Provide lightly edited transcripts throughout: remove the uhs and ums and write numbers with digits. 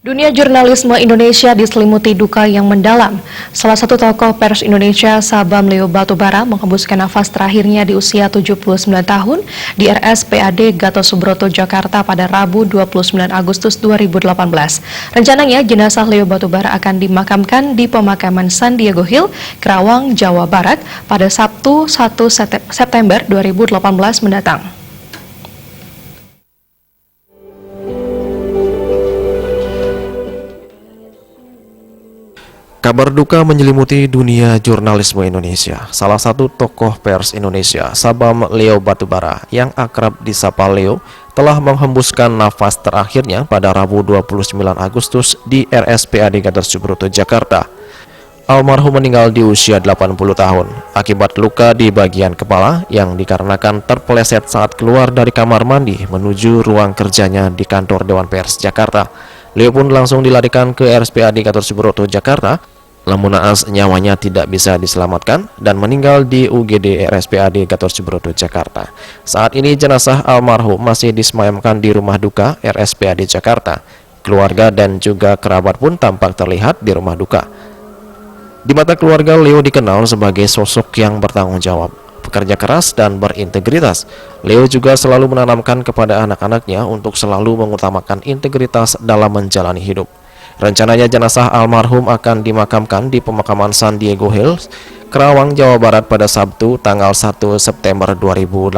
Dunia jurnalisme Indonesia diselimuti duka yang mendalam. Salah satu tokoh pers Indonesia, Sabam Leo Batubara, menghembuskan nafas terakhirnya di usia 79 tahun di RSPAD Gatot Subroto, Jakarta pada Rabu 29 Agustus 2018. Rencananya jenazah Leo Batubara akan dimakamkan di pemakaman San Diego Hill, Kerawang, Jawa Barat pada Sabtu 1 September 2018 mendatang. Kabar duka menyelimuti dunia jurnalisme Indonesia. Salah satu tokoh pers Indonesia, Sabam Leo Batubara, yang akrab disapa Leo, telah menghembuskan nafas terakhirnya pada Rabu 29 Agustus di RSPAD Gatot Subroto, Jakarta. Almarhum meninggal di usia 80 tahun akibat luka di bagian kepala yang dikarenakan terpeleset saat keluar dari kamar mandi menuju ruang kerjanya di kantor Dewan Pers Jakarta. Leo pun langsung dilarikan ke RSPAD Gatot Subroto, Jakarta, namun naas nyawanya tidak bisa diselamatkan dan meninggal di UGD RSPAD Gatot Subroto, Jakarta. Saat ini jenazah almarhum masih disemayamkan di rumah duka RSPAD Jakarta. Keluarga dan juga kerabat pun tampak terlihat di rumah duka. Di mata keluarga, Leo dikenal sebagai sosok yang bertanggung jawab, bekerja keras dan berintegritas. Leo juga selalu menanamkan kepada anak-anaknya untuk selalu mengutamakan integritas dalam menjalani hidup. Rencananya jenazah almarhum akan dimakamkan di pemakaman San Diego Hills, Kerawang, Jawa Barat pada Sabtu tanggal 1 September 2018.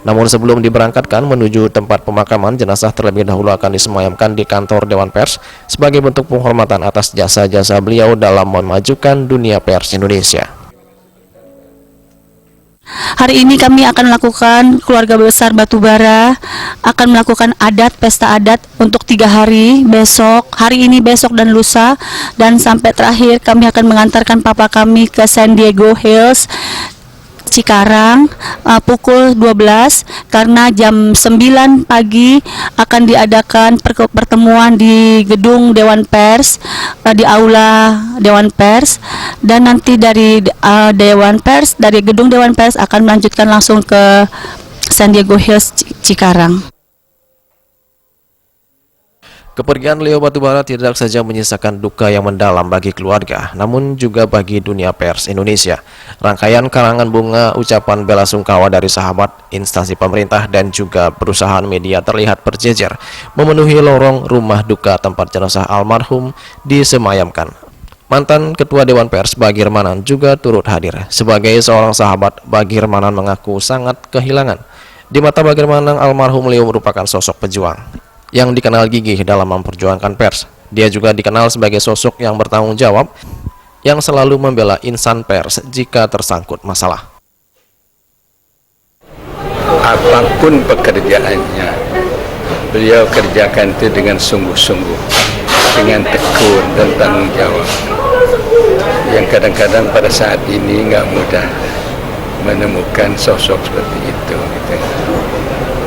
Namun sebelum diberangkatkan menuju tempat pemakaman, jenazah terlebih dahulu akan disemayamkan di kantor Dewan Pers sebagai bentuk penghormatan atas jasa-jasa beliau dalam memajukan dunia pers Indonesia. Hari ini kami akan melakukan, keluarga besar Batubara akan melakukan pesta adat untuk 3 hari, besok, hari ini, besok, dan lusa. Dan sampai terakhir kami akan mengantarkan papa kami ke San Diego Hills, Cikarang, pukul 12, karena jam 9 pagi akan diadakan pertemuan di gedung Dewan Pers, di aula Dewan Pers, dan nanti dari dari gedung Dewan Pers akan melanjutkan langsung ke San Diego Hills, Cikarang. Kepergian Leo Batubara tidak saja menyisakan duka yang mendalam bagi keluarga, namun juga bagi dunia pers Indonesia. Rangkaian karangan bunga, ucapan bela sungkawa dari sahabat, instansi pemerintah, dan juga perusahaan media terlihat berjejer memenuhi lorong rumah duka tempat jenazah almarhum disemayamkan. Mantan Ketua Dewan Pers Bagir Manan juga turut hadir. Sebagai seorang sahabat, Bagir Manan mengaku sangat kehilangan. Di mata Bagir Manan, almarhum Leo merupakan sosok pejuang yang dikenal gigih dalam memperjuangkan pers. Dia juga dikenal sebagai sosok yang bertanggung jawab, yang selalu membela insan pers jika tersangkut masalah. Apapun pekerjaannya, beliau kerjakan itu dengan sungguh-sungguh, dengan tekun dan tanggung jawab. Yang kadang-kadang pada saat ini nggak mudah menemukan sosok seperti itu.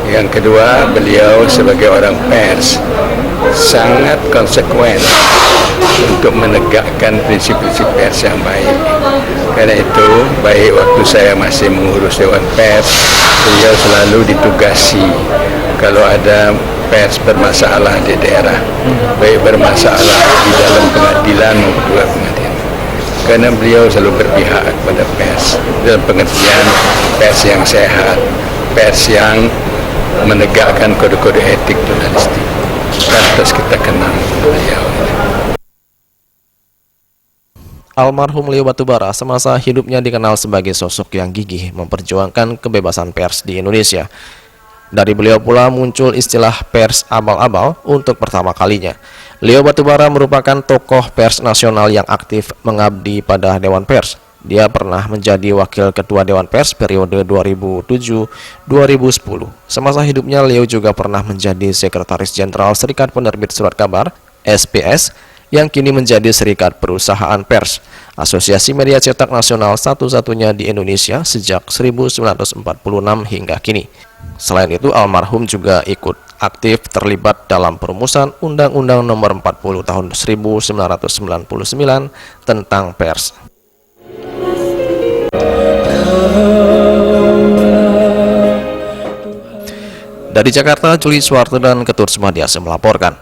Yang kedua, beliau sebagai orang pers sangat konsekuen untuk menegakkan prinsip-prinsip pers yang baik. Karena itu, baik waktu saya masih mengurus Dewan Pers, beliau selalu ditugasi kalau ada pers bermasalah di daerah, baik bermasalah di dalam pengadilan maupun luar pengadilan. Karena beliau selalu berpihak kepada pers dalam pengertian pers yang sehat, pers yang menegakkan kode-kode etik jurnalistik. Pantas kita kenal beliau. Almarhum Leo Batubara semasa hidupnya dikenal sebagai sosok yang gigih memperjuangkan kebebasan pers di Indonesia. Dari beliau pula muncul istilah pers abal-abal untuk pertama kalinya. Leo Batubara merupakan tokoh pers nasional yang aktif mengabdi pada Dewan Pers. Dia pernah menjadi wakil ketua Dewan Pers periode 2007-2010. Semasa hidupnya, Leo juga pernah menjadi sekretaris jenderal Serikat Penerbit Surat Kabar (SPS), yang kini menjadi Serikat Perusahaan Pers, asosiasi media cetak nasional satu-satunya di Indonesia sejak 1946 hingga kini. Selain itu, almarhum juga ikut aktif terlibat dalam perumusan Undang-Undang Nomor 40 Tahun 1999 tentang pers. Dari Jakarta, Juli Suwarto dan Ketut Sumadiasa melaporkan.